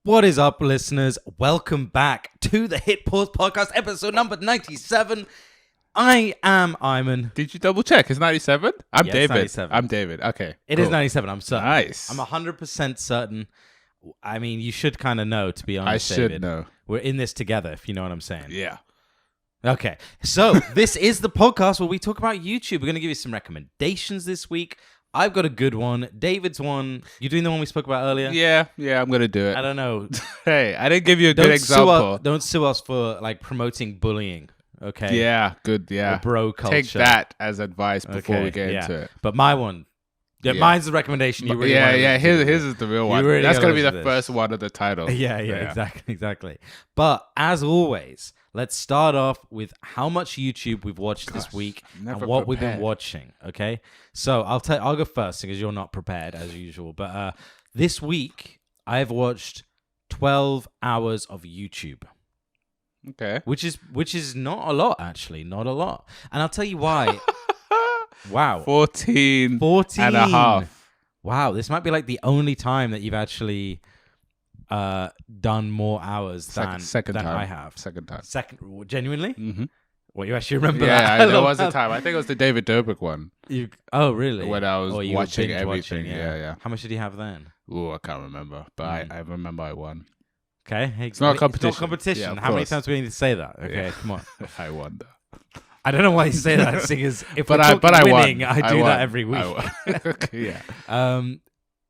What is up, listeners? Welcome back to the Hit Pause Podcast, episode number 97. I am Iman. Did you double check? It's 97? I'm Yeah, it's David. 97. I'm David. Okay. It is 97, I'm certain. Nice. I'm 100% certain. I mean, you should kind of know, to be honest, I should David. know. We're in this together, if you know what I'm saying. Yeah. Okay, so this is the podcast where we talk about YouTube. We're going to give you some recommendations this week. I've got a good one. David's one. You doing the one we spoke about earlier? Yeah, I'm going to do it. I don't know. Hey, I didn't give you a good example. Don't sue us for like promoting bullying, okay? Yeah, good, yeah. Or bro culture. Take that as advice before we get into it. But my one, mine's the recommendation you really want to his is the real one. really That's going to be gotta the listen to first one of the title. Yeah, exactly. But as always, let's start off with how much YouTube we've watched this week and what we've been watching, okay? So I'll go first because you're not prepared as usual. But this week, I've watched 12 hours of YouTube. Okay. Which is not a lot, actually. Not a lot. And I'll tell you why. Wow. 14 and a half. Wow. This might be like the only time that you've actually done more hours than I have. Second time. Genuinely? Mm-hmm. Well, you actually remember that? Yeah, there was a time. I think it was the David Dobrik one. Oh, really? When I was watching everything. Yeah. How much did you have then? Oh, I can't remember. But I remember I won. Okay. Hey, it's not a competition. It's not competition. Yeah, how many times do we need to say that? Okay, yeah. Come on. I won though. I don't know why you say that, seeing as if we're winning, I do that every week. Yeah.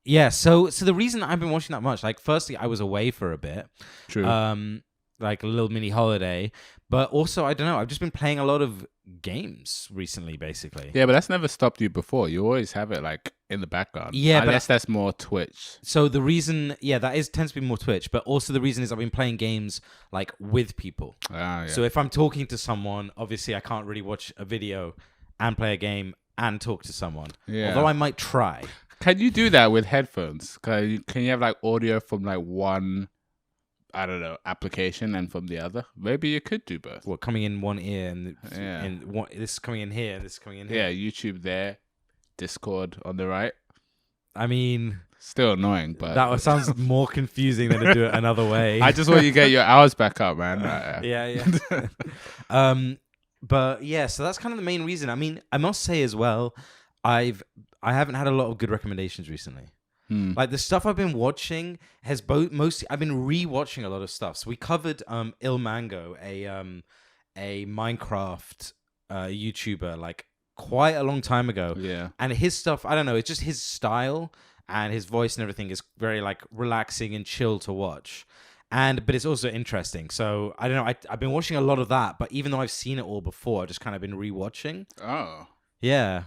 Yeah. So the reason I've been watching that much, like, firstly, I was away for a bit. True. Like a little mini holiday, but also I don't know. I've just been playing a lot of games recently, basically. Yeah, but that's never stopped you before. You always have it like in the background. Yeah, unless that's more Twitch. So the reason, tends to be more Twitch, but also the reason is I've been playing games like with people. Yeah. So if I'm talking to someone, obviously I can't really watch a video and play a game and talk to someone. Yeah. Although I might try. Can you do that with headphones? Can you have like audio from like one, I don't know, application and from the other? Maybe you could do both. What, coming in one ear and this is coming in here and this is coming in here? Yeah, YouTube there, Discord on the right. I mean, still annoying, but that sounds more confusing than to do it another way. I just want you to get your hours back up, man. Yeah. But yeah, so that's kind of the main reason. I mean, I must say as well, I haven't had a lot of good recommendations recently. Like the stuff I've been watching has mostly I've been rewatching a lot of stuff. So we covered Il Mango, a Minecraft YouTuber, like quite a long time ago. Yeah. And his stuff, I don't know, it's just his style and his voice and everything is very like relaxing and chill to watch. But it's also interesting. So I don't know, I've been watching a lot of that, but even though I've seen it all before, I've just kind of been rewatching. Oh. Yeah.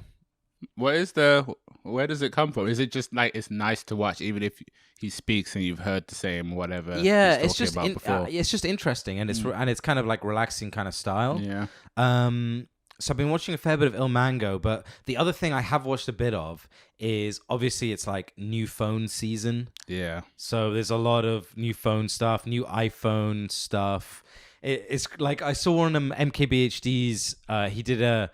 Where does it come from? Is it just like it's nice to watch, even if he speaks and you've heard the same whatever? Yeah, it's just it's just interesting, and it's kind of like relaxing kind of style. Yeah. So I've been watching a fair bit of Il Mango, but the other thing I have watched a bit of is obviously it's like new phone season. Yeah. So there's a lot of new phone stuff, new iPhone stuff. It's like I saw one of MKBHD's. He did an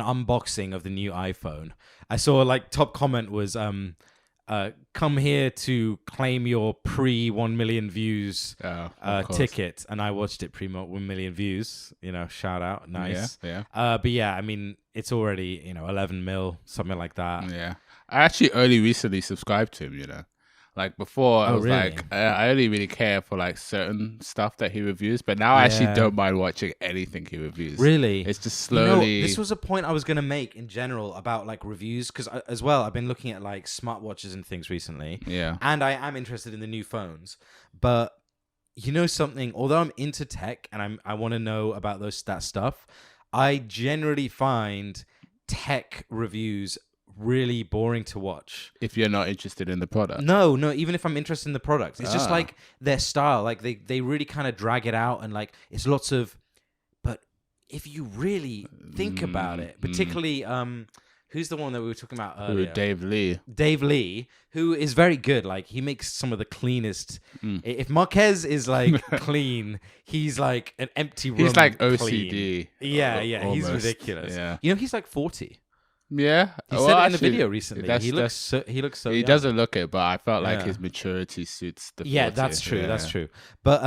unboxing of the new iPhone. I saw like top comment was come here to claim your pre 1 million views ticket, and I watched it pre 1 million views. Shout out, nice. Yeah. But yeah, I mean it's already 11 mil, something like that. Yeah, I actually only recently subscribed to him. Like before, I was really? I only really care for like certain stuff that he reviews, but now I actually don't mind watching anything he reviews. Really? It's just slowly. This was a point I was going to make in general about like reviews, because as well, I've been looking at like smartwatches and things recently. Yeah. And I am interested in the new phones. But you know something, although I'm into tech and I want to know about that stuff, I generally find tech reviews really boring to watch if you're not interested in the product. No, even if I'm interested in the product, it's just like their style, like they really kind of drag it out, and like it's lots of, but if you really think about it, particularly who's the one that we were talking about earlier? Dave Lee, who is very good. Like he makes some of the cleanest. If Marquez is like clean, he's like an empty room. He's like clean. OCD. Yeah, almost. he's ridiculous. Yeah. He's like 40. Yeah, He said it in the video recently. He looks so he young. doesn't look it, but I felt like his maturity suits the 40. Yeah, that's true. That's true. But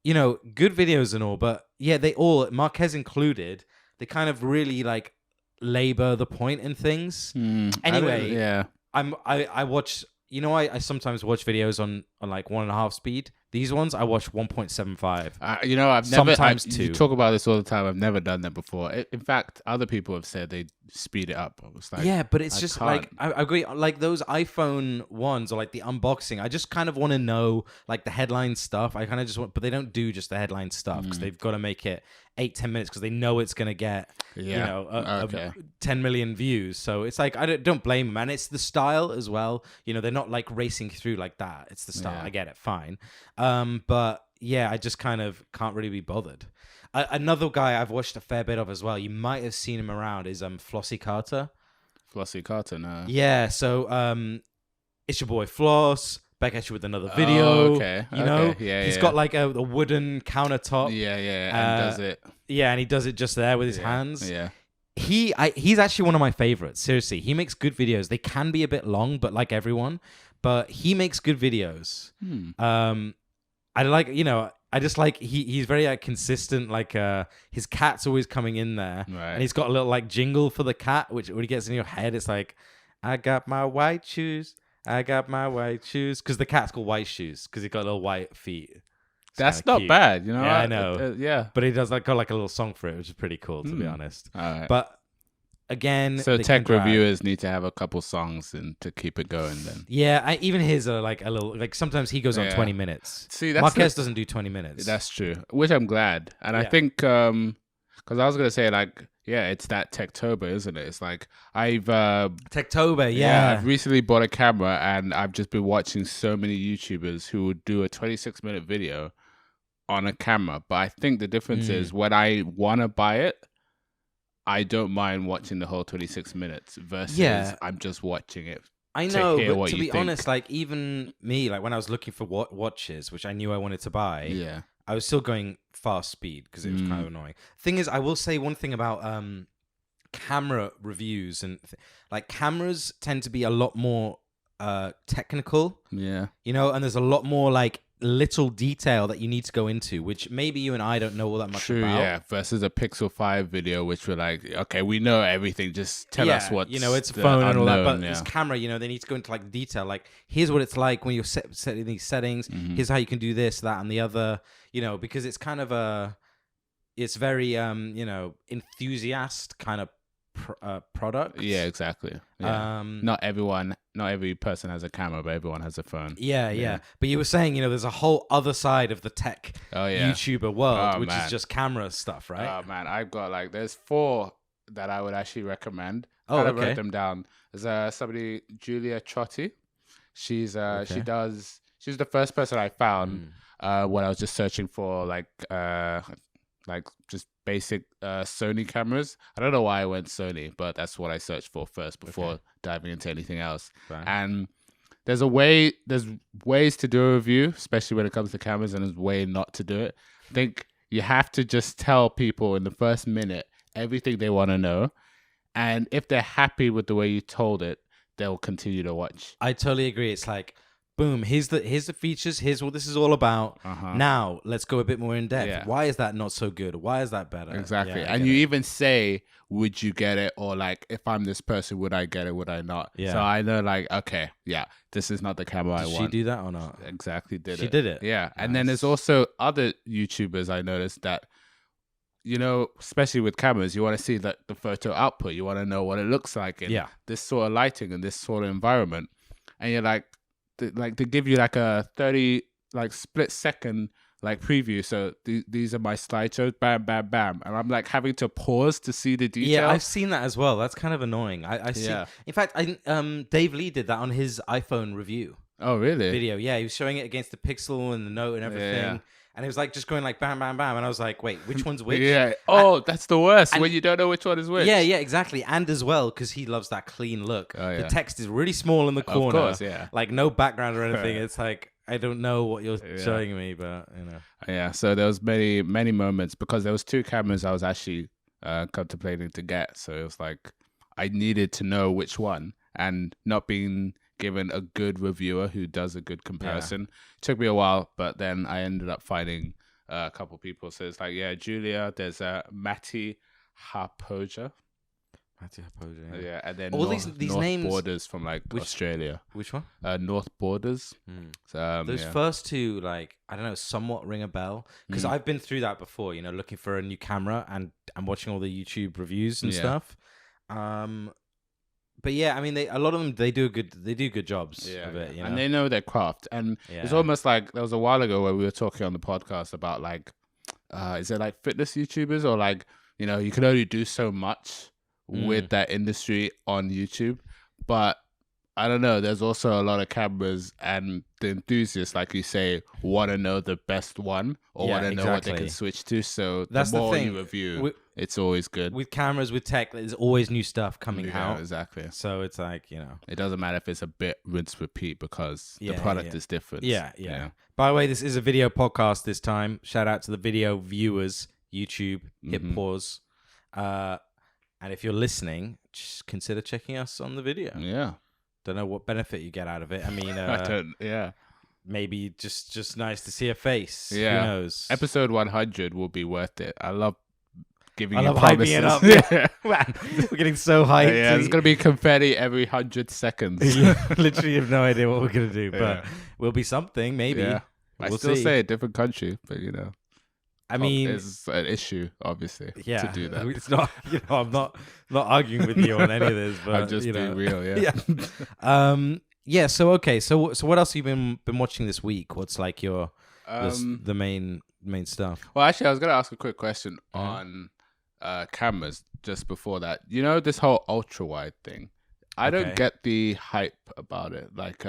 you know, good videos and all, but yeah, they all, Marquez included, they kind of really like labor the point in things. Anyway, I watch, you know, I sometimes watch videos on like 1.5 speed. These ones I watch 1.75. You know, sometimes 2. You talk about this all the time. I've never done that before. In fact, other people have said they speed it up. I was like, yeah, but it's just like I agree. Like those iPhone ones or like the unboxing, I just kind of want to know like the headline stuff. I kind of just want, but they don't do just the headline stuff because they've got to make it 8-10 minutes because they know it's gonna get you know 10 million views. So it's like I don't blame them, and it's the style as well. You know, they're not like racing through like that. It's the style. Yeah. I get it, fine. But yeah, I just kind of can't really be bothered. Another guy I've watched a fair bit of as well, you might have seen him around, is Flossie Carter. Flossie Carter, no. Yeah, so it's your boy Floss back at you with another video. Oh, okay. You know, yeah, he's got like a wooden countertop. Yeah, and does it. Yeah, and he does it just there with his hands. Yeah. He's actually one of my favorites. Seriously, he makes good videos. They can be a bit long, but like everyone, but he makes good videos. I like, you know, I just like he's very consistent. Like his cat's always coming in there, right. And he's got a little like jingle for the cat, which when he gets in your head, it's like, I got my white shoes, I got my white shoes, because the cat's called White Shoes because he got little white feet. That's not cute. bad, you know. Yeah, I know. Yeah, but he does like got like a little song for it, which is pretty cool to be honest. All right. But again, so tech reviewers need to have a couple songs and to keep it going. Then even his are like a little like sometimes he goes on 20 minutes. See, that's Marquez doesn't do 20 minutes. That's true, which I'm glad, and I think because I was gonna say like it's that Techtober, isn't it? It's like I've Techtober, yeah. I've recently bought a camera and I've just been watching so many YouTubers who would do a 26-minute video on a camera, but I think the difference is when I want to buy it, I don't mind watching the whole 26 minutes versus I'm just watching it. I know, but to be think. honest, like even me, like when I was looking for watches, which I knew I wanted to buy, I was still going fast speed because it was kind of annoying. Thing is, I will say one thing about camera reviews and like cameras tend to be a lot more technical. Yeah, you know, and there's a lot more like little detail that you need to go into, which maybe you and I don't know all that much about. Yeah, versus a Pixel 5 video, which we're like, okay, we know everything. Just tell us what you know. It's a phone and all that, but this camera, you know, they need to go into like detail. Like, here's what it's like when you're setting these settings. Here's how you can do this, that, and the other. You know, because it's kind of it's very you know, enthusiast kind of product. Yeah, exactly. Yeah. Not every person has a camera, but everyone has a phone. Yeah. But you were saying, you know, there's a whole other side of the tech YouTuber world, which is just camera stuff, right? Oh man, I've got like there's 4 that I would actually recommend. I wrote them down. There's somebody, Julia Trotti. She's she's the first person I found when I was just searching for like just basic Sony cameras. I don't know why I went Sony, but that's what I searched for first before diving into anything else. Right. And there's ways to do a review, especially when it comes to cameras, and there's a way not to do it. I think you have to just tell people in the first minute everything they want to know, and if they're happy with the way you told it, they'll continue to watch. I totally agree. It's like, boom, here's the features, here's what this is all about. Now let's go a bit more in depth. Why is that not so good? Why is that better? Exactly. And you even say, would you get it? Or like, if I'm this person, would I get it? Would I not? Yeah. So I know like, okay, this is not the camera I want. Did she do that or not? Exactly. She did it. Yeah. Nice. And then there's also other YouTubers I noticed that, you know, especially with cameras, you want to see the photo output. You want to know what it looks like in this sort of lighting and this sort of environment. And you're like, they give you like a 30 like split second like preview. So these are my slideshows, bam, bam, bam, and I'm like having to pause to see the detail. Yeah, I've seen that as well. That's kind of annoying. I see. In fact, Dave Lee did that on his iPhone review. Oh, really? Video. Yeah, he was showing it against the Pixel and the Note and everything. Yeah. And it was like just going like bam, bam, bam. And I was like, wait, which one's which? Yeah. Oh, that's the worst when you don't know which one is which. Yeah, exactly. And as well, because he loves that clean look. The text is really small in the corner. Of course, like no background or anything. It's like, I don't know what you're showing me, but you know. Yeah, so there was many, many moments because there was 2 cameras I was actually contemplating to get. So it was like, I needed to know which one, and not being given a good reviewer who does a good comparison. Took me a while, but then I ended up finding a couple people. So it's like, yeah, Julia, there's a MattColbo. Yeah, and then all these North names. Borders from like Australia. Which one? North Borders. So, those first two, like, I don't know, somewhat ring a bell, because I've been through that before. You know, looking for a new camera and watching all the YouTube reviews and stuff. But yeah, I mean, a lot of them they do good jobs of it. You know? And they know their craft. And it's almost like there was a while ago where we were talking on the podcast about like, is it like fitness YouTubers, or like, you know, you can only do so much with that industry on YouTube. But I don't know, there's also a lot of cameras, and the enthusiasts, like you say, want to know the best one, or want to know what they can switch to. So that's the more the thing. you review, it's always good. With cameras, with tech, there's always new stuff coming out. Exactly. So it's like, you know, it doesn't matter if it's a bit rinse repeat, because the product is different. Yeah. By the way, this is a video podcast this time. Shout out to the video viewers. YouTube, hit pause. And if you're listening, just consider checking us on the video. Yeah. Don't know what benefit you get out of it. I mean, I don't. Maybe just nice to see a face. Yeah. Who knows? Episode 100 will be worth it. I love giving. I love promises. hyping it up. Man, we're getting so hyped. Yeah, there's gonna be confetti every 100 seconds. Literally, have no idea what we're gonna do, but we'll be something. Maybe. Yeah. We'll I still see. say a different country, but you know. I mean, it's an issue, obviously, to do that. It's not, you know, I'm not arguing with you on any of this, but I'm just you know, being real, yeah. So okay, so what else have you been watching this week? What's like your the main stuff? Well, actually, I was gonna ask a quick question on cameras just before that. You know, this whole ultra wide thing. I don't get the hype about it. Like,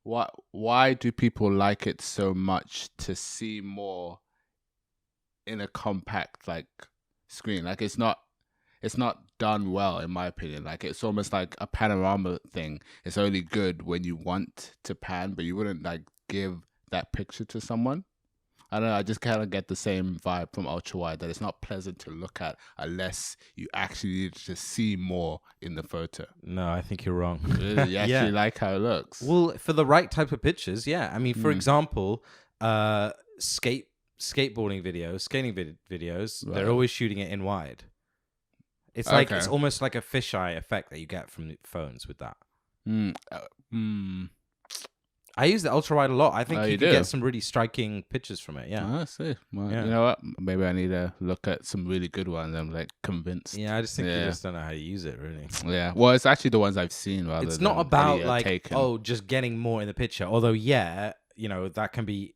why do people like it so much to see more in a compact like screen? Like, it's not done well, in my opinion. Like, it's almost like a panorama thing. It's only good when you want to pan, but you wouldn't like give that picture to someone. I don't know, I just kind of get the same vibe from ultra wide, that it's not pleasant to look at unless you actually need to see more in the photo. No, I think you're wrong. Really? You actually like how it looks? Well, for the right type of pictures, yeah. I mean, for example, skateboarding videos, skating videos, they're always shooting it in wide. It's like it's almost like a fisheye effect that you get from the phones with that. I use the ultra wide a lot. I think you can get some really striking pictures from it. Yeah. I see. Well, you know what? Maybe I need to look at some really good ones. I'm like convinced. Yeah, I just think you just don't know how to use it, really. Yeah. Well, it's actually the ones I've seen. Rather, it's not about like taken. Just getting more in the picture. Although, yeah, you know, that can be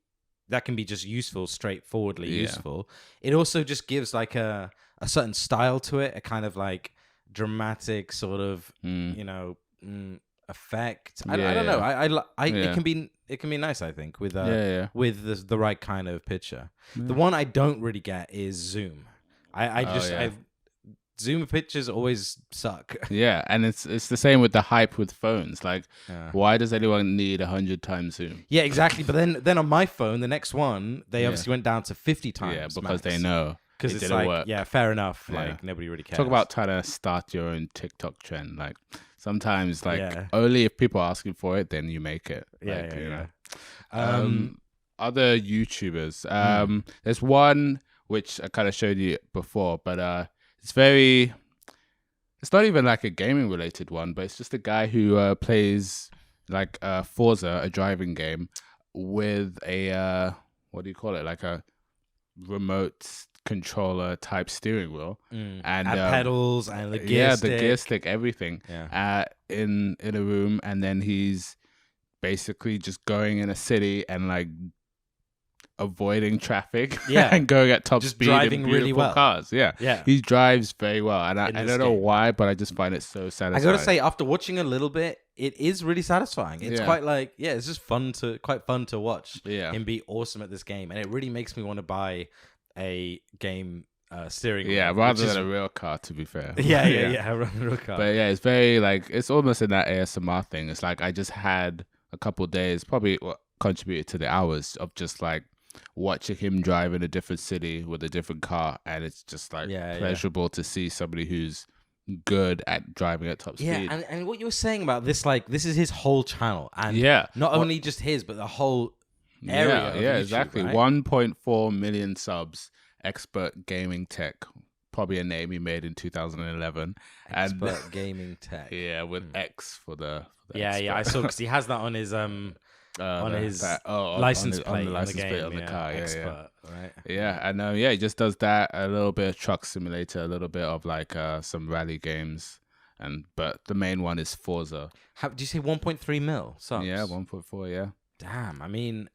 just useful, straightforwardly useful. It also just gives like a certain style to it, a kind of like dramatic sort of, you know. Effect. I don't know. It can be nice, I think, with with the right kind of picture. The one I don't really get is zoom. Zoom pictures always suck. Yeah, and it's the same with the hype with phones. Like, why does anyone need 100 times zoom? Yeah, exactly. But then on my phone, the next one, they obviously went down to 50 times. Yeah, because they know. Because it's like, work. Yeah, fair enough. Like, nobody really cares. Talk about trying to start your own TikTok trend. Like, sometimes, like, only if people are asking for it, then you make it. Like, you know. Other YouTubers. There's one which I kind of showed you before, but it's not even like a gaming related one, but it's just a guy who plays like Forza, a driving game, with a what do you call it? Like a remote controller type steering wheel and pedals and the gear stick. The gear stick, everything in a room, and then he's basically just going in a city and like avoiding traffic and going at top speed, driving in beautiful really well. Cars. He drives very well, and I don't know why, but I just find it so satisfying. I gotta say, after watching a little bit, it is really satisfying. It's quite like it's just quite fun to watch him be awesome at this game, and it really makes me want to buy a game steering wheel. Yeah, rather than a real car, to be fair. Yeah, rather than a real car. But yeah, it's very like, it's almost in that ASMR thing. It's like I just had a couple days, probably what contributed to the hours of just like watching him drive in a different city with a different car, and it's just like pleasurable to see somebody who's good at driving at top Yeah, speed. and what you were saying about this, like, this is his whole channel, and Yeah. not only just his, but the whole area of YouTube, exactly. right? 1.4 million subs. Expert gaming tech, probably a name he made in 2011. Expert gaming tech. Yeah, with X for the Yeah, I saw, because he has that on his license plate on the license plate game, on the car. Expert, right? Yeah, and he just does that, a little bit of Truck Simulator, a little bit of like some rally games, but the main one is Forza. How do you say 1.3 mil subs? Yeah, 1.4. Yeah. Damn, I mean,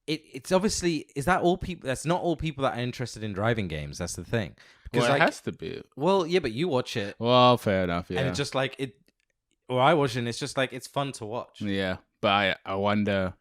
it's obviously, is that all people? That's not all people that are interested in driving games. That's the thing. Because like, it has to be. Well, yeah, but you watch it. Well, fair enough. Yeah, and it's just like it. Or I watch it, and it's just like it's fun to watch. Yeah, but I wonder.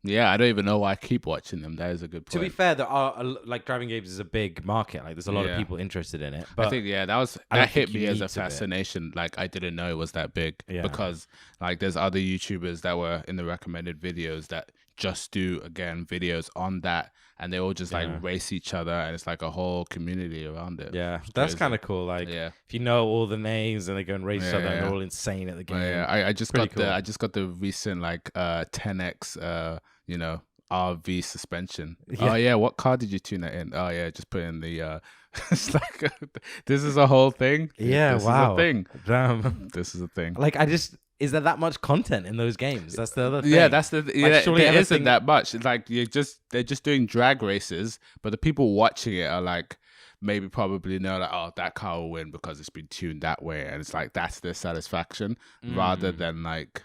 Yeah, I don't even know why I keep watching them. That is a good point. To be fair, there are like driving games is a big market. Like there's a lot of people interested in it. But I think that hit me as a fascination. Like I didn't know it was that big because like there's other YouTubers that were in the recommended videos that just do videos on that, and they all just like race each other, and it's like a whole community around it. Yeah, that's kind of cool. Like if you know all the names and they go and race each other, and they're all insane at the game. Yeah, I just got the recent like 10x RV suspension. Yeah. Oh yeah, what car did you tune that in? Oh yeah, just put in the it's like this is a whole thing. Yeah, this wow. is a thing. Damn. This is a thing. Like is there that much content in those games? That's the other thing. Yeah, that's the like, there isn't that much. It's like they're just doing drag races, but the people watching it are like probably know like, oh, that car will win because it's been tuned that way, and it's like that's their satisfaction rather than like,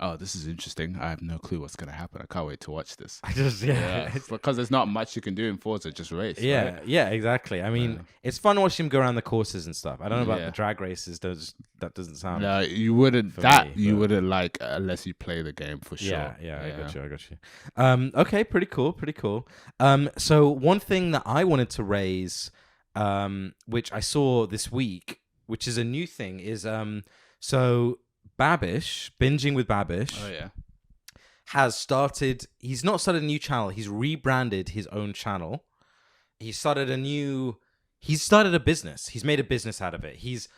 oh, this is interesting. I have no clue what's gonna happen. I can't wait to watch this. Because there's not much you can do in Forza, just race. Yeah, right? Yeah, exactly. I mean, it's fun watching him go around the courses and stuff. I don't know about the drag races. That doesn't sound. No, you wouldn't. You wouldn't like unless you play the game for sure. Yeah. I got you. Okay, pretty cool. So one thing that I wanted to raise, which I saw this week, which is a new thing, is so. Babish, Binging with Babish, has started. He's not started a new channel. He's rebranded his own channel. He started a business. He's made a business out of it. He's.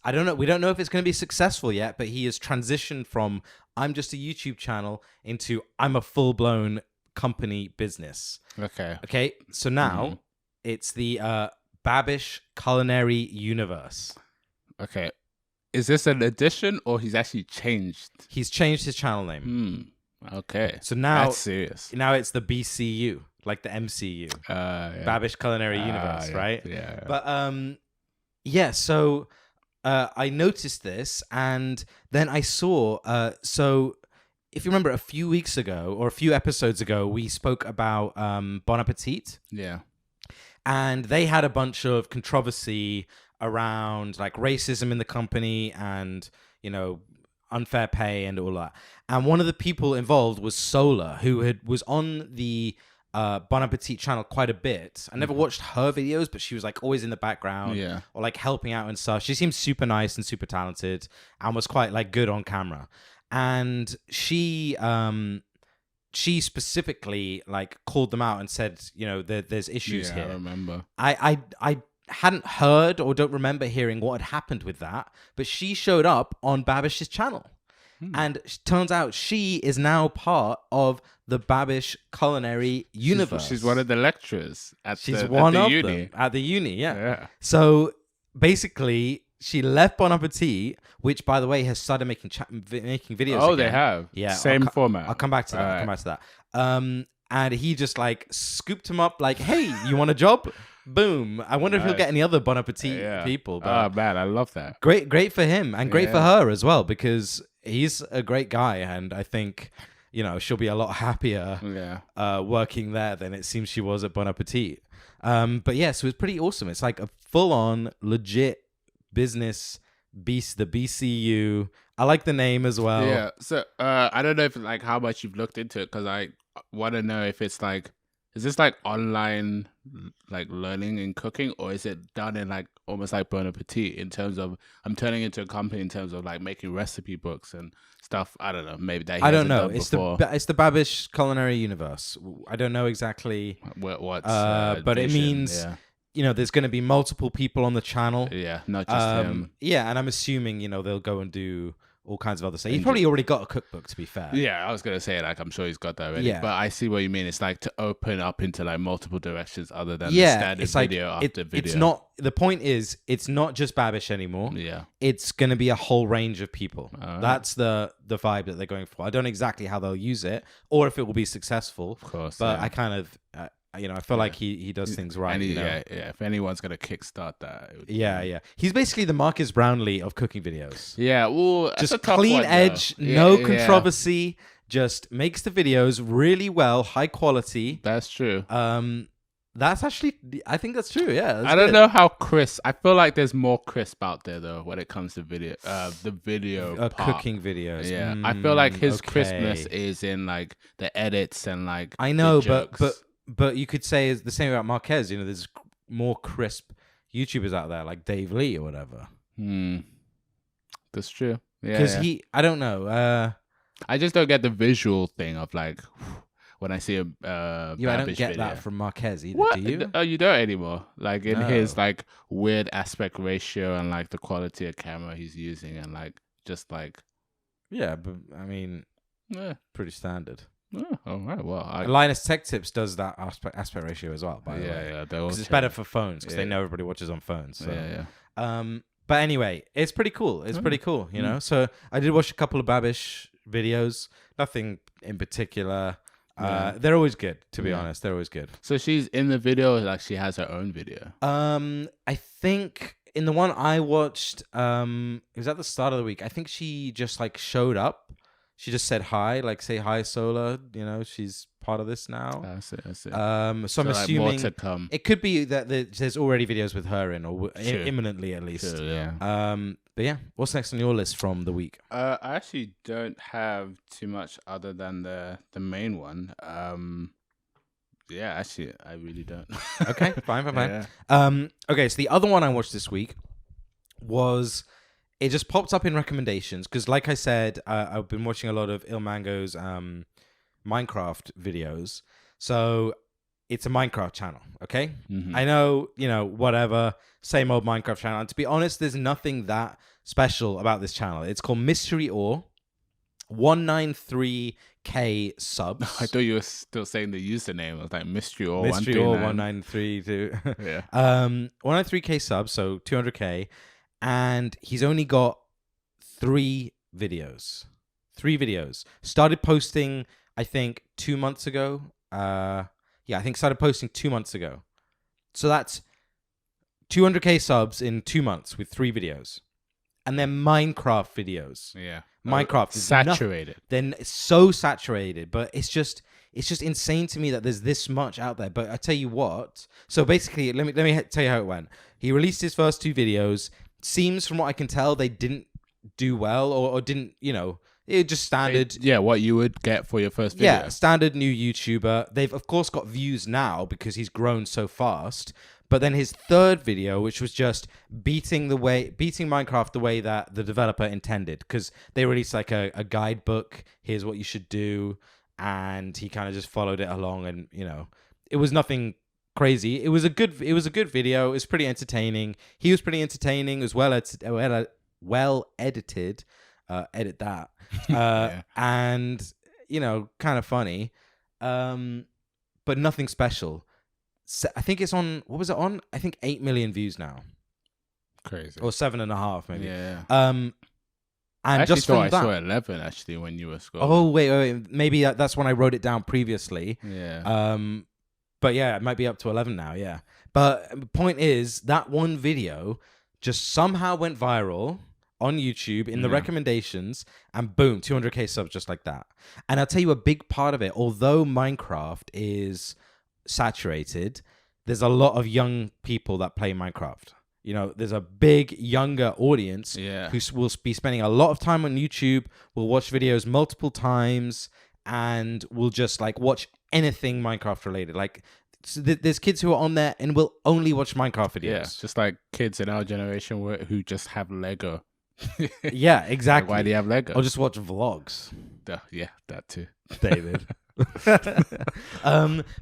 I don't know. We don't know if it's going to be successful yet, but he has transitioned from I'm just a YouTube channel into I'm a full-blown company business. Okay. So now it's the Babish Culinary Universe. Okay. Is this an addition or he's actually changed? He's changed his channel name. Okay. So now that's serious. Now it's the BCU, like the MCU. Babish Culinary Universe, right? Yeah. But so I noticed this, and then I saw so if you remember a few weeks ago or a few episodes ago, we spoke about Bon Appetit. Yeah. And they had a bunch of controversy around like racism in the company and, unfair pay and all that. And one of the people involved was Sola, who was on the Bon Appetit channel quite a bit. I never watched her videos, but she was like always in the background or like helping out and stuff. She seemed super nice and super talented and was quite like good on camera. And she specifically like called them out and said, there's issues here. I remember. I hadn't heard or don't remember hearing what had happened with that, but she showed up on Babish's channel. And turns out she is now part of the Babish Culinary Universe. She's one of the lecturers at the uni. At the uni, yeah. So basically, she left Bon Appetit, which, by the way, has started making videos. Oh, again. They have. Yeah, same format. I'll come back to that. And he just like scooped him up, like, "Hey, you want a job? Boom!" I wonder if he'll get any other Bon Appetit people. But oh man, I love that. Great for him, and great for her as well, because he's a great guy, and I think she'll be a lot happier working there than it seems she was at Bon Appetit. But yeah, so it's pretty awesome. It's like a full-on legit business beast, the BCU. I like the name as well. Yeah. So I don't know if like how much you've looked into it, because I want to know if it's like, is this like online like learning and cooking, or is it done in like almost like Bon Appetit in terms of I'm turning into a company in terms of like making recipe books and stuff? I don't know. Maybe that I don't know. It's the Babish Culinary Universe. I don't know exactly what's but it means there's going to be multiple people on the channel. Yeah, not just him. Yeah, and I'm assuming, they'll go and do all kinds of other stuff. He's probably already got a cookbook, to be fair. Yeah, I was going to say, like, I'm sure he's got that already. Yeah. But I see what you mean. It's like to open up into like multiple directions other than the standard video after video. It's not, the point is, it's not just Babish anymore. Yeah. It's going to be a whole range of people. That's the vibe that they're going for. I don't know exactly how they'll use it or if it will be successful. Of course. But I kind of... I feel like he does things right. Yeah. If anyone's gonna kickstart that, yeah. He's basically the Marcus Brownlee of cooking videos. Yeah, well, just clean edge, no controversy. Just makes the videos really well, high quality. That's true. That's actually, I think that's true. Yeah, I don't know how crisp. I feel like there's more crisp out there though when it comes to video, the video cooking videos. Yeah, I feel like his crispness is in like the edits and like. I know, but you could say it's the same about Marquez. There's more crisp YouTubers out there like Dave Lee or whatever. That's true. Yeah, because I don't know. I just don't get the visual thing of like when I see a I don't get video. that from Marquez either. What? Do you? Oh, you don't anymore. Like in his like weird aspect ratio and like the quality of camera he's using and like just like. Yeah, but I mean, pretty standard. Oh, all right. Well, Linus Tech Tips does that aspect ratio as well. By the way, yeah, because it's better for phones because they know everybody watches on phones. So. Yeah. But anyway, it's pretty cool. It's pretty cool, So I did watch a couple of Babish videos. Nothing in particular. They're always good, to be honest. They're always good. So she's in the video, like she has her own video. I think in the one I watched, it was at the start of the week. I think she just like showed up. She just said hi, like say hi, Sola. She's part of this now. That's it. So I'm assuming more to come. It could be that there's already videos with her in, or imminently at least. Sure, yeah. But yeah, what's next on your list from the week? I actually don't have too much other than the main one. Yeah, actually, I really don't. Okay, fine. Yeah. Okay, so the other one I watched this week was. It just popped up in recommendations because, like I said, I've been watching a lot of Ilmango's Minecraft videos. So it's a Minecraft channel, okay? Mm-hmm. I know, whatever, same old Minecraft channel. And to be honest, there's nothing that special about this channel. It's called Mystery Ore, 193K subs. I thought you were still saying the username. I was like, Mystery Ore 1932. Yeah. 193K subs, so 200K. And he's only got 3 videos. 3 videos. Started posting, I think, 2 months ago. I think started posting 2 months ago. So that's 200K subs in 2 months with 3 videos. And they're Minecraft videos. Yeah. Minecraft is saturated. Then it's so saturated, but it's just insane to me that there's this much out there. But I tell you what. So basically, let me tell you how it went. He released his first 2 videos. Seems from what I can tell, they didn't do well or didn't, it just standard. What you would get for your first video. Yeah, standard new YouTuber. They've, of course, got views now because he's grown so fast. But then his third video, which was just beating Minecraft the way that the developer intended, because they released like a guidebook, here's what you should do, and he kind of just followed it along, and it was nothing crazy. It was a good video. It was pretty entertaining. He was pretty entertaining as well. Well edited. Edit that. And kind of funny. But nothing special. So I think it's on. What was it on? I think 8 million views now. Crazy. Or 7.5 maybe. Yeah. And I just from I that, saw 11 actually when you were scrolling. Oh wait. Maybe that's when I wrote it down previously. Yeah. But yeah, it might be up to 11 now, yeah. But the point is, that one video just somehow went viral on YouTube in the recommendations, and boom, 200K subs just like that. And I'll tell you a big part of it, although Minecraft is saturated, there's a lot of young people that play Minecraft. There's a big younger audience who will be spending a lot of time on YouTube, will watch videos multiple times, and will just like watch anything Minecraft related. Like there's kids who are on there and will only watch Minecraft videos. Yeah, just like kids in our generation who just have Lego. Yeah, exactly. Like, why do you have Lego? Or just watch vlogs. Yeah, that too. David. But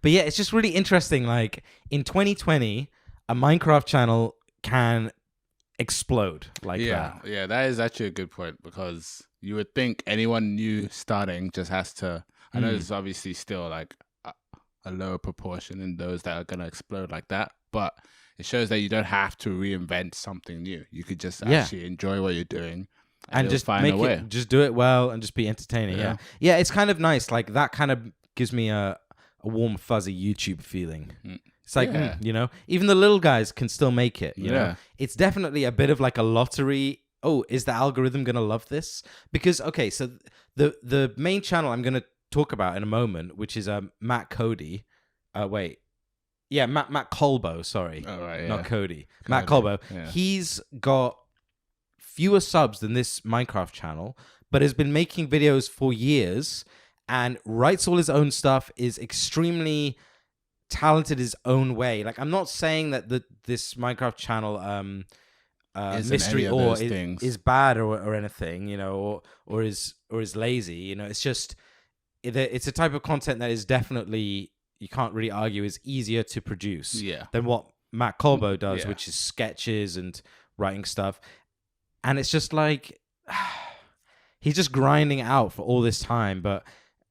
yeah, it's just really interesting. Like in 2020, a Minecraft channel can explode like that. Yeah, that is actually a good point, because you would think anyone new starting just has to. I know there's obviously still like a lower proportion in those that are gonna explode like that, but it shows that you don't have to reinvent something new. You could just actually enjoy what you're doing and just find make a way. it, just do it well and just be entertaining. Yeah. It's kind of nice. Like that kind of gives me a warm, fuzzy YouTube feeling. It's like, you know, even the little guys can still make it. You know, it's definitely a bit of like a lottery. Oh, is the algorithm going to love this? Because, okay, so the main channel I'm going to talk about in a moment, which is Matt Cody. MattColbo, sorry. Oh, right, not Cody. MattColbo. Yeah. He's got fewer subs than this Minecraft channel, but has been making videos for years and writes all his own stuff, is extremely talented his own way. Like, I'm not saying that this Minecraft channel mystery or is bad or anything, you know, or is lazy, you know. It's just it's a type of content that is definitely, you can't really argue, is easier to produce than what MattColbo does, which is sketches and writing stuff. And it's just like he's just grinding out for all this time, but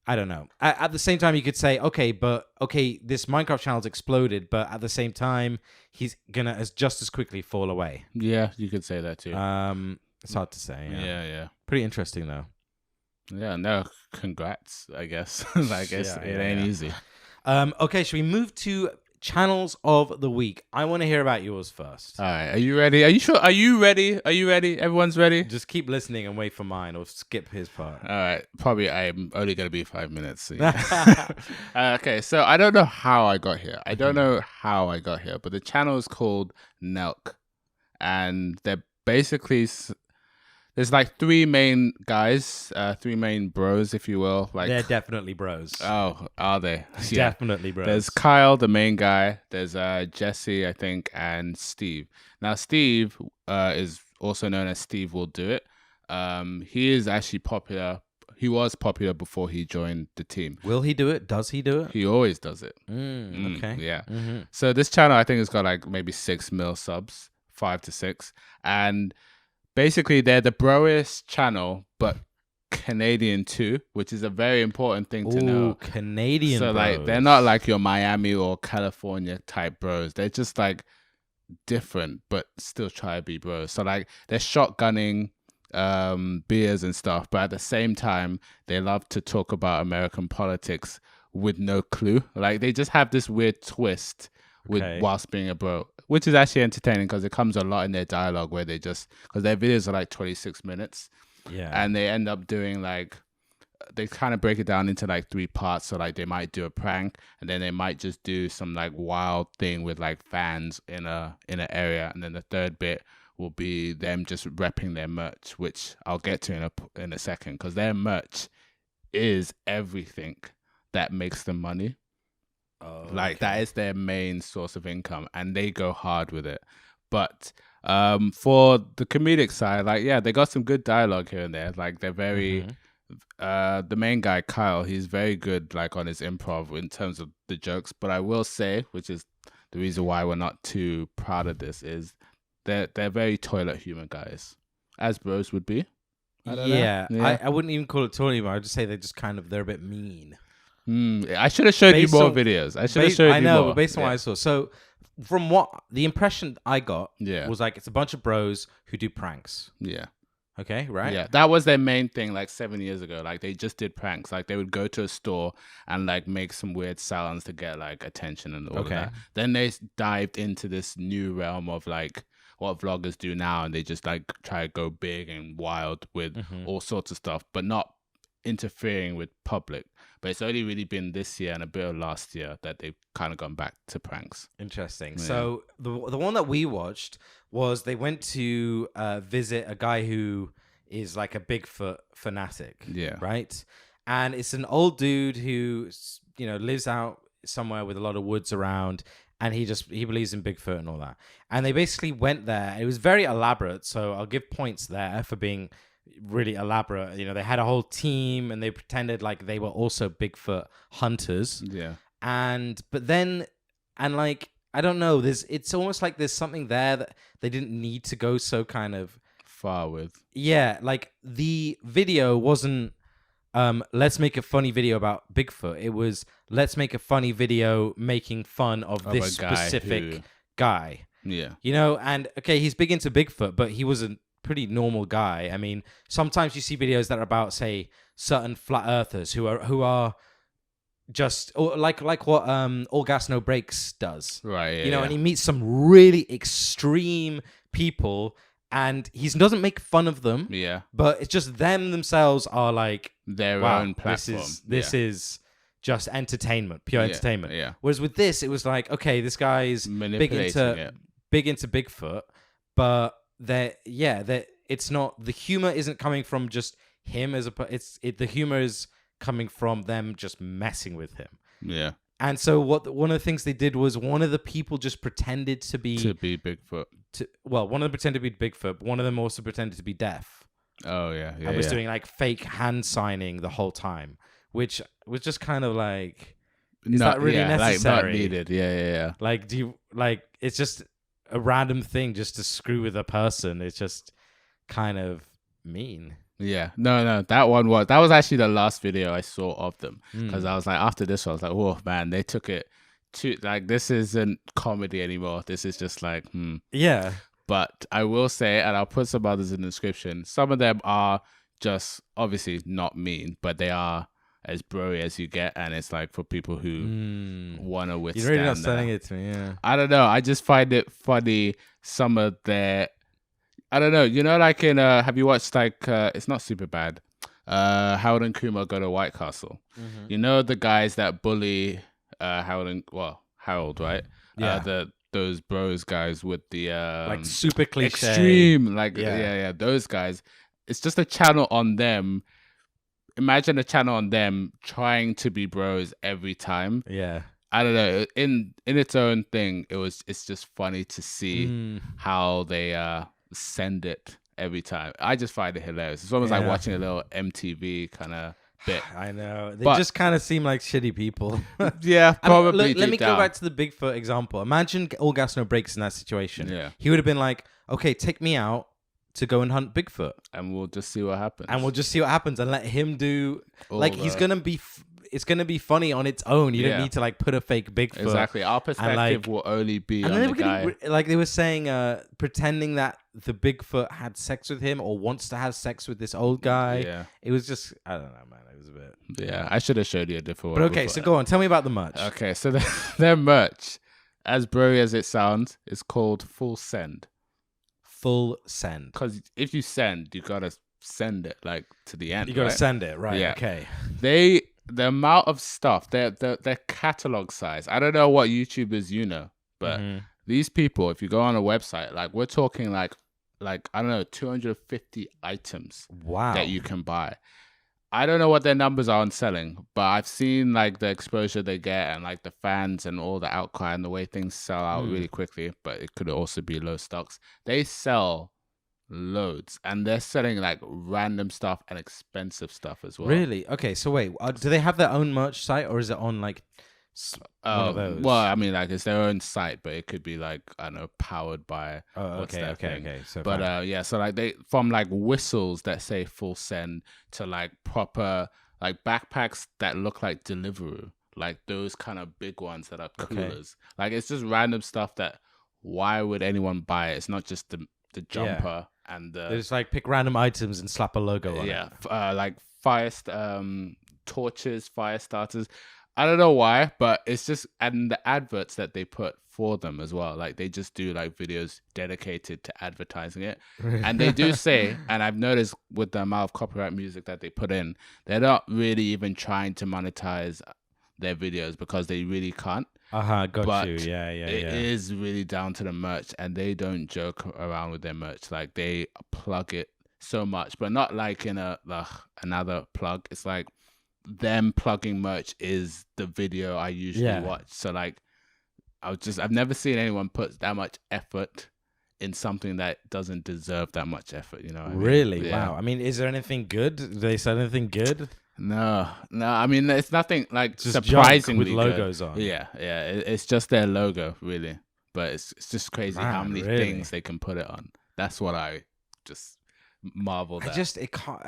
I don't know. At the same time, you could say, okay, this Minecraft channel's exploded, but at the same time, he's gonna just as quickly fall away. Yeah, you could say that too. It's hard to say. Yeah. Pretty interesting though. Yeah, no, congrats, I guess. I guess it ain't easy. Okay, should we move to channels of the week? I want to hear about yours first. All right, are you ready? Are you sure? Are you ready? Everyone's ready? Just keep listening and wait for mine, or skip his part. All right, probably I'm only going to be 5 minutes. So yeah. Okay, so I don't know how I got here. But the channel is called NELK, and they're basically... There's like three main guys, three main bros, if you will. Like, they're definitely bros. Oh, are they? Definitely bros. There's Kyle, the main guy. There's Jesse, I think, and Steve. Now, Steve is also known as Steve Will Do It. He is actually popular. He was popular before he joined the team. Will he do it? Does he do it? He always does it. Okay. Yeah. Mm-hmm. So this channel, I think, has got like maybe 6 mil subs, 5 to 6. And... basically, they're the broest channel, but Canadian too, which is a very important thing to know. Canadian so, bros. Like, they're not like your Miami or California type bros. They're just like different, but still try to be bros. So, like, they're shotgunning beers and stuff, but at the same time, they love to talk about American politics with no clue. Like, they just have this weird twist whilst being a bro, which is actually entertaining because it comes a lot in their dialogue where because their videos are like 26 minutes. Yeah. And they end up doing like, they kind of break it down into like 3 parts. So like they might do a prank, and then they might just do some like wild thing with like fans in an area. And then the third bit will be them just repping their merch, which I'll get to in a second, because their merch is everything that makes them money. Like that is their main source of income, and they go hard with it. But for the comedic side, like, yeah, they got some good dialogue here and there. Like, they're very the main guy, Kyle, he's very good like on his improv in terms of the jokes. But I will say, which is the reason why we're not too proud of this, is they're very toilet humor guys, as bros would be. I wouldn't even call it toilet humor. I'd just say they're a bit mean. I should have showed you more videos. I should have showed you more. I know, but based on what I saw. So from what the impression I got was like, it's a bunch of bros who do pranks. Yeah. Okay, right? Yeah, that was their main thing like 7 years ago. Like, they just did pranks. Like, they would go to a store and like make some weird sounds to get like attention and all of that. Then they dived into this new realm of like what vloggers do now, and they just like try to go big and wild with all sorts of stuff, but not interfering with public. But it's only really been this year and a bit of last year that they've kind of gone back to pranks. Interesting. Yeah. So the one that we watched was they went to visit a guy who is like a Bigfoot fanatic. Yeah. Right? And it's an old dude who, you know, lives out somewhere with a lot of woods around, and he believes in Bigfoot and all that. And they basically went there. It was very elaborate, so I'll give points there for being really elaborate. You know, they had a whole team, and they pretended like they were also Bigfoot hunters. Yeah. Like I don't know. It's almost like there's something there that they didn't need to go so kind of far with. Yeah, like the video wasn't let's make a funny video about Bigfoot. It was let's make a funny video making fun of this specific guy. Yeah. You know, and okay, he's big into Bigfoot, but he was a pretty normal guy. I mean, sometimes you see videos that are about, say, certain flat earthers who are just like what All Gas No Breaks does. Right. Yeah, you know, and he meets some really extreme people and he doesn't make fun of them. Yeah. But it's just them themselves are like their own platform. This is just entertainment, pure entertainment. Yeah. Whereas with this, it was like, okay, this guy's big into Bigfoot, but it's not, the humor isn't coming from just him the humor is coming from them just messing with him. Yeah. And so one of the things they did was one of the people just pretended to be Bigfoot. One of them pretended to be Bigfoot, but one of them also pretended to be deaf. Oh yeah. And was doing like fake hand signing the whole time, which was just kind of like, is that really necessary? Like not needed. Yeah. Like, it's just a random thing just to screw with a person. It's just kind of mean. Yeah, no, that was actually the last video I saw of them, because I was like, after this one, I was like, oh man, they took it to, like, this isn't comedy anymore. This is just like, Yeah. But I will say, and I'll put some others in the description, some of them are just obviously not mean, but they are as broy as you get, and it's like for people who want to withstand. You're really not selling it to me, yeah. I don't know. I just find it funny. Some of their, I don't know. You know, like in have you watched like it's not super bad. Harold and Kumar Go to White Castle. Mm-hmm. You know the guys that bully Harold, right? Yeah. Those bros guys with the like super cliche, extreme, like yeah, those guys. It's just a channel on them. Imagine a channel on them trying to be bros every time. Yeah. I don't know. In its own thing, it's just funny to see how they send it every time. I just find it hilarious. It's almost like watching a little MTV kind of bit. I know. They just kind of seem like shitty people. Yeah, probably. Look, let me go back to the Bigfoot example. Imagine All Gas No Breaks in that situation. Yeah. He would have been like, okay, take me out to go and hunt Bigfoot. And we'll just see what happens. And let him do... he's going to be... It's going to be funny on its own. You don't need to like put a fake Bigfoot. Exactly. Our perspective will only be on the guy. Like they were saying, pretending that the Bigfoot had sex with him or wants to have sex with this old guy. Yeah. It was just, I don't know, man. It was a bit... Yeah, I should have showed you a different one. But okay, so go on. Tell me about the merch. Okay, so their merch, as broy as it sounds, is called Full Send. Full Send. Because if you send, you got to send it like to the end. You got to send it, right? Yeah. Okay. The amount of stuff, their catalog size. I don't know what YouTubers but these people, if you go on a website, like we're talking like I don't know, 250 items. Wow. That you can buy. I don't know what their numbers are on selling, but I've seen like the exposure they get and like the fans and all the outcry and the way things sell out really quickly. But it could also be low stocks. They sell loads, and they're selling like random stuff and expensive stuff as well. Really? Okay, so wait, do they have their own merch site, or is it on like one of those? Well, I mean, like it's their own site, but it could be like, I don't know, powered by okay. So but so like they, from like whistles that say Full Send to like proper like backpacks that look like Deliveroo, like those kind of big ones that are coolers. Like it's just random stuff that, why would anyone buy it? It's not just the jumper and the... They just like pick random items and slap a logo on it. Yeah, like torches, fire starters. I don't know why, but it's just... And the adverts that they put for them as well. Like they just do like videos dedicated to advertising it. And they do say, and I've noticed with the amount of copyright music that they put in, they're not really even trying to monetize their videos because they really can't. Got you. Yeah. It is really down to the merch, and they don't joke around with their merch. Like they plug it so much, but not like in another plug. It's like them plugging merch is the video I usually watch. So like I've never seen anyone put that much effort in something that doesn't deserve that much effort. You know what I mean? Really? Yeah. Wow. I mean, is there anything good? Do they sell anything good? No. I mean, it's nothing like Just junk surprisingly with good. logos on. Yeah. It's just their logo, really. But it's just crazy how Man, many really? things they can put it on. That's what I just marveled at. It can't.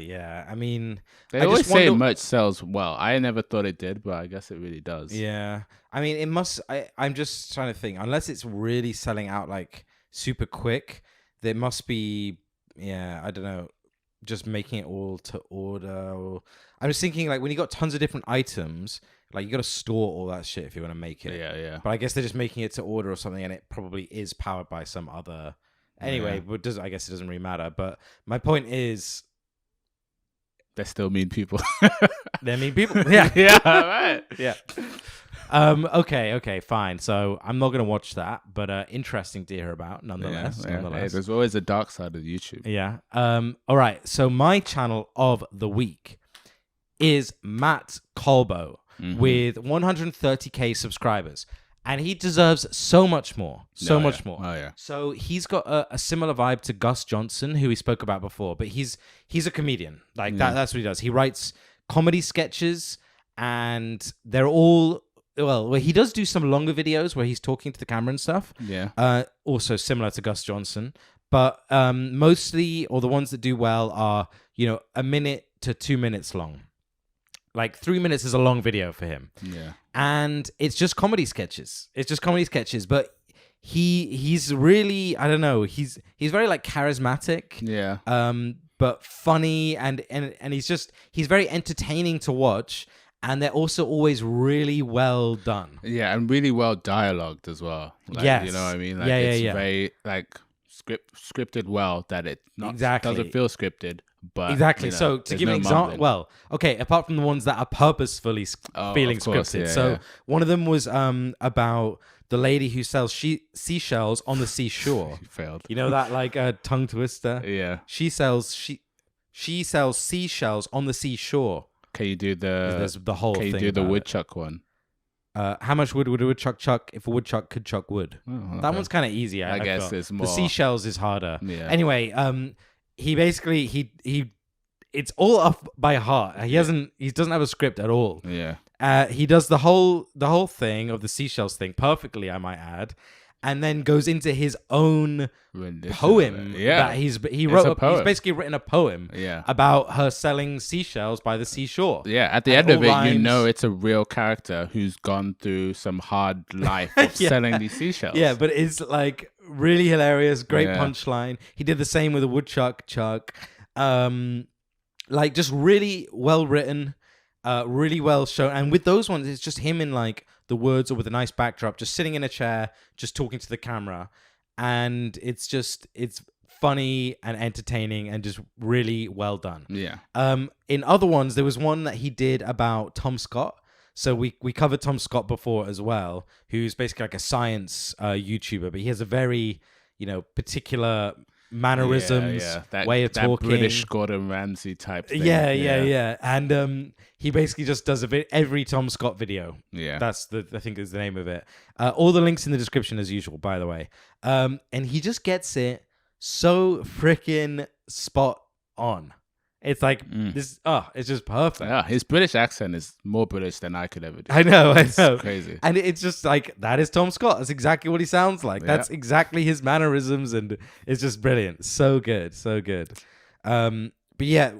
Yeah. I mean, They I always just say wonder- merch sells well. I never thought it did, but I guess it really does. Yeah. I mean, it must. I'm just trying to think. Unless it's really selling out like super quick, there must be. Yeah. I don't know. Just making it all to order. Or I'm just thinking like when you got tons of different items, like you got to store all that shit if you want to make it. Yeah. But I guess they're just making it to order or something, and it probably is powered by some other. Anyway, but I guess it doesn't really matter. But my point is, They're still mean people. they're mean people. Yeah. Yeah, right. Yeah. Okay, fine. So I'm not gonna watch that, but interesting to hear about nonetheless. Yeah. Hey, there's always a dark side of YouTube. Yeah. All right. So my channel of the week is MattColbo with 130k subscribers, and he deserves so much more. So much more. Oh yeah. So he's got a similar vibe to Gus Johnson, who we spoke about before, but he's a comedian. Like that's what he does. He writes comedy sketches, and they're all well, he does do some longer videos where he's talking to the camera and stuff. Yeah. Also similar to Gus Johnson, but mostly, or the ones that do well are, a minute to 2 minutes long. Like 3 minutes is a long video for him. Yeah. And it's just comedy sketches. But he's really, I don't know, he's very like charismatic. Yeah. But funny, and he's very entertaining to watch, and they're also always really well done. Yeah, and really well dialogued as well. Like, yes. You know what I mean? Like, yeah. it's very like scripted well, that it doesn't feel scripted. But exactly. So to give an example, well, okay, apart from the ones that are purposefully feeling scripted. So one of them was about the lady who sells seashells on the seashore. She failed. You know that like tongue twister? Yeah. She sells seashells on the seashore. Can you do There's the whole thing. Can you do the woodchuck one? How much wood would a woodchuck chuck if a woodchuck could chuck wood? Oh, that one's kind of easy. I guess felt. it's more. The seashells is harder. Yeah. Anyway, he basically he it's all off by heart. He doesn't have a script at all. Yeah. He does the whole thing of the seashells thing perfectly, I might add, and then goes into his own poem. That he wrote. He's basically written a poem. Yeah. About her selling seashells by the seashore. Yeah. At the end of it, you know it's a real character who's gone through some hard life of selling these seashells. Yeah, but it's like really hilarious. Great punchline. He did the same with a woodchuck chuck. Like just really well written, really well shown. And with those ones, it's just him in like the woods or with a nice backdrop, just sitting in a chair, just talking to the camera. And it's funny and entertaining and just really well done. Yeah. In other ones, there was one that he did about Tom Scott. So we covered Tom Scott before as well, who's basically like a science YouTuber, but he has a very, particular mannerisms, way of talking. British Gordon Ramsay type thing. Yeah. And he basically just does every Tom Scott video. Yeah. That's I think is the name of it. All the links in the description as usual, by the way. And he just gets it so freaking spot on. It's like this. It's just perfect. Yeah, his British accent is more British than I could ever do. I know. It's crazy. And it's just like that is Tom Scott. That's exactly what he sounds like. That's exactly his mannerisms, and it's just brilliant. So good. But yeah,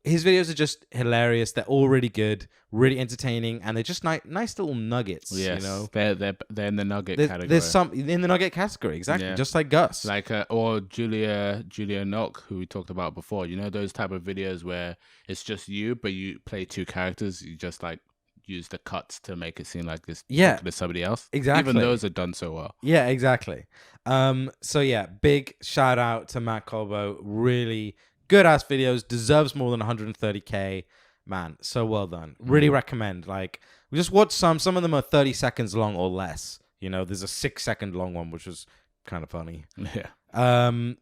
his videos are just hilarious. They're all really good, really entertaining, and they're just nice little nuggets. Yes, they're in the nugget category. There's some in the nugget category, exactly, just like Gus. Like or Julia NELK, who we talked about before. You know those type of videos where it's just you, but you play two characters. You just like use the cuts to make it seem like this. There's somebody else. Exactly. Even those are done so well. Yeah, exactly. So yeah, big shout out to MattColbo. Really good ass videos, deserves more than 130k. Man, so well done. Really recommend. Like, we just watched some of them are 30 seconds long or less. There's a 6-second long one, which was kind of funny. Yeah.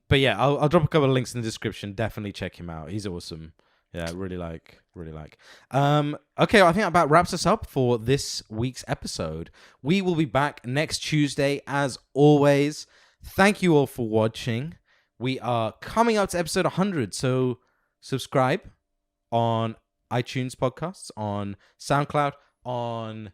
But yeah, I'll drop a couple of links in the description. Definitely check him out. He's awesome. Yeah, really like. Okay, I think that about wraps us up for this week's episode. We will be back next Tuesday as always. Thank you all for watching. We are coming up to episode 100, so subscribe on iTunes podcasts, on SoundCloud, on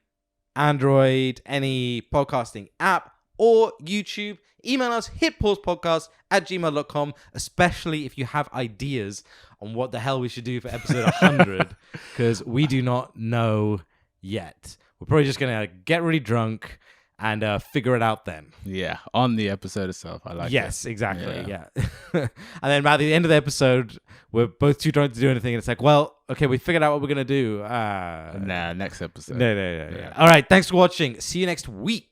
Android, any podcasting app, or YouTube. Email us, hitpausepodcast@gmail.com, especially if you have ideas on what the hell we should do for episode 100, because we do not know yet. We're probably just going to get really drunk and figure it out then. Yeah, on the episode itself. I like it. Yes, exactly. Yeah. And then by the end of the episode, we're both too drunk to do anything. And it's like, well, okay, we figured out what we're going to do. Nah, next episode. No. All right. Thanks for watching. See you next week.